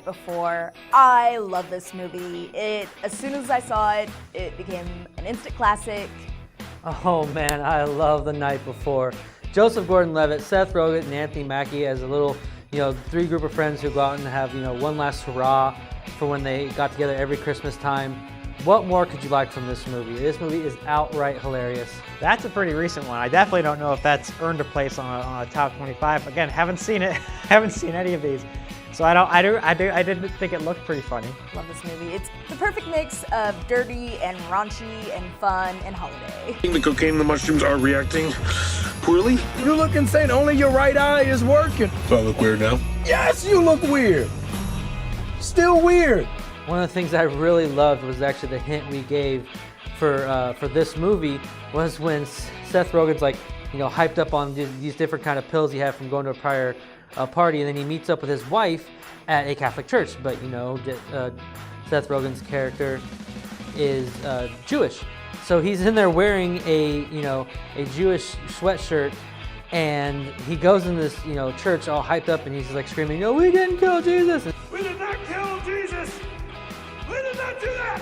Night Before. I love this movie. As soon as I saw it, it became an instant classic. Oh man, I love The Night Before. Joseph Gordon-Levitt, Seth Rogen, and Anthony Mackie as a little, three group of friends who go out and have, one last hurrah for when they got together every Christmas time. What more could you like from this movie? This movie is outright hilarious. That's a pretty recent one. I definitely don't know if that's earned a place on a top 25. Again, haven't seen it. Haven't seen any of these, so I didn't think it looked pretty funny. Love this movie. It's the perfect mix of dirty and raunchy and fun and holiday. The cocaine and the mushrooms are reacting poorly. You look insane. Only your right eye is working. Do I look weird now? Yes, you look weird. Still weird. One of the things I really loved was actually the hint we gave for this movie was when Seth Rogen's like, hyped up on these different kind of pills he had from going to a prior party, and then he meets up with his wife at a Catholic church. But Seth Rogen's character is Jewish, so he's in there wearing a Jewish sweatshirt, and he goes in this church all hyped up, and he's like screaming, "No, we didn't kill Jesus! We did not kill Jesus! We did not do that!"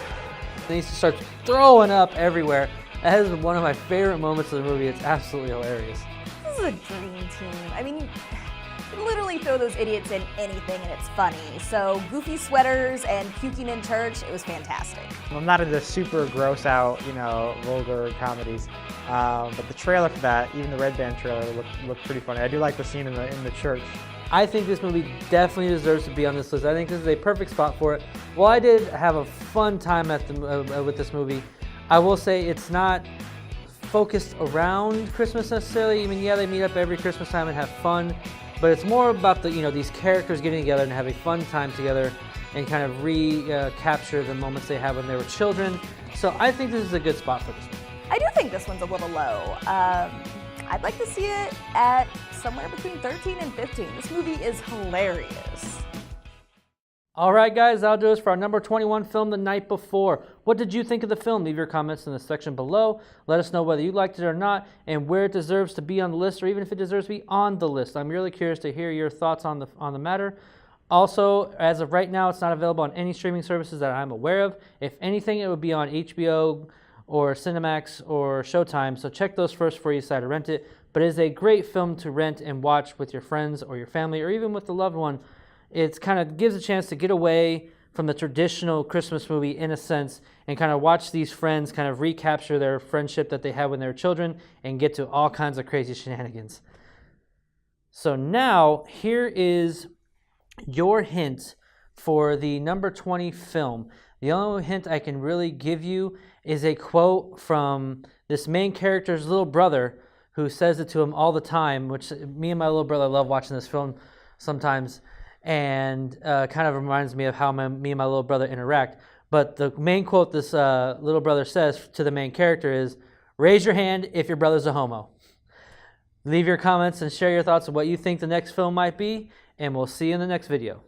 And he starts throwing up everywhere. That is one of my favorite moments of the movie. It's absolutely hilarious. This is a dream team. I mean, you can literally throw those idiots in anything and it's funny. So goofy sweaters and puking in church, it was fantastic. I'm not into super gross out, vulgar comedies, but the trailer for that, even the Red Band trailer, looked pretty funny. I do like the scene in the church. I think this movie definitely deserves to be on this list. I think this is a perfect spot for it. While I did have a fun time with this movie, I will say it's not focused around Christmas necessarily. I mean, yeah, they meet up every Christmas time and have fun, but it's more about these characters getting together and having fun time together and kind of recapture the moments they had when they were children. So I think this is a good spot for this one. I do think this one's a little low. I'd like to see it at somewhere between 13 and 15. This movie is hilarious. All right, guys, that'll do us for our number 21 film, The Night Before. What did you think of the film? Leave your comments in the section below. Let us know whether you liked it or not and where it deserves to be on the list, or even if it deserves to be on the list. I'm really curious to hear your thoughts on the matter. Also, as of right now, it's not available on any streaming services that I'm aware of. If anything, it would be on HBO or Cinemax or Showtime, so check those first before you decide to rent it. But it is a great film to rent and watch with your friends or your family, or even with the loved one. It kind of gives a chance to get away from the traditional Christmas movie in a sense and kind of watch these friends kind of recapture their friendship that they had when they were children and get to all kinds of crazy shenanigans. So now, here is your hint for the number 20 film. The only hint I can really give you is a quote from this main character's little brother who says it to him all the time, which me and my little brother love watching this film sometimes, and kind of reminds me of how me and my little brother interact. But the main quote this little brother says to the main character is, "Raise your hand if your brother's a homo." Leave your comments and share your thoughts on what you think the next film might be, and we'll see you in the next video.